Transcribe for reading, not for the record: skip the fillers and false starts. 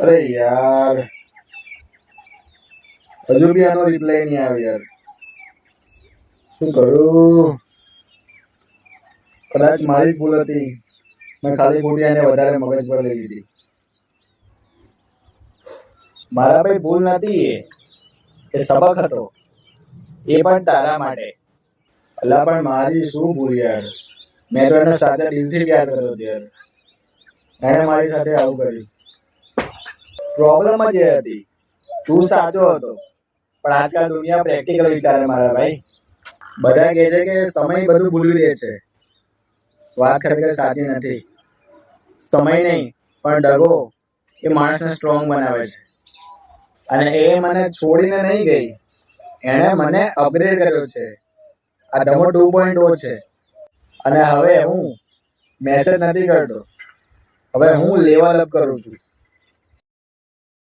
अरे यार हजू भी आनो रिप्लाय नहीं आयो यार શું કરું કદાચ મારી જ ભૂલ હતી મેં ખાલી ખોટી આને વધારે મગજ પર લઈ લીધી મારા ભાઈ ભૂલ નથી એ સબક હતો એ પણ તારા માટે અલા પણ મારી શું ભૂલ યાર મેં તો એને સાચા દિલથી પ્યાર કર્યો હતો યાર એણે મારી સાથે આવું કર્યું પ્રોબ્લેમ જ એ હતી તું સાચો હતો પણ આજકાલ દુનિયા પ્રેક્ટિકલ વિચારે મારા ભાઈ બધા કહે છે કે સમય બધું ભૂલી દે છે વાત ખરેખર સાચી નથી સમય નહીં પણ દગો એ માણસને સ્ટ્રોંગ બનાવે છે અને એ મને છોડીને નહીં ગઈ એણે મને અપગ્રેડ કર્યો છે આ ધમો 2.0 છે અને હવે હું મેસેજ નથી કરતો હવે હું લેવલ અપ કરું છું